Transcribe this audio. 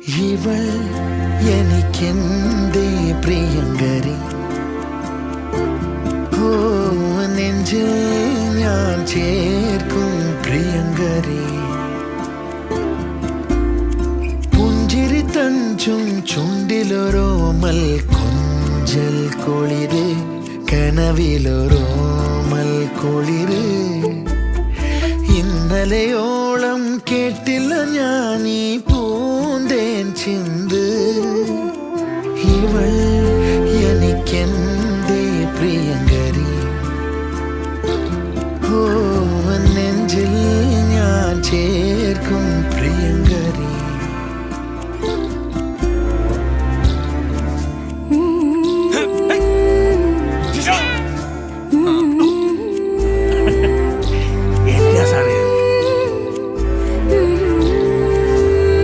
ഇവൾ എനിക്കെന്തേ പ്രിയങ്കരി ഓ നെഞ്ചിൽ ഞാൻ ചേർക്കും പ്രിയങ്കരി പുഞ്ചിരി തഞ്ചും ചുണ്ടിലൊരോമൽ കൊഞ്ചൽ കുളിര് കനവിലൊരോമൽ കുളിര് ഇന്നലെയോളം കേട്ടില്ല ഞാൻ ഈ പൂന്തേൻ ചിന്ത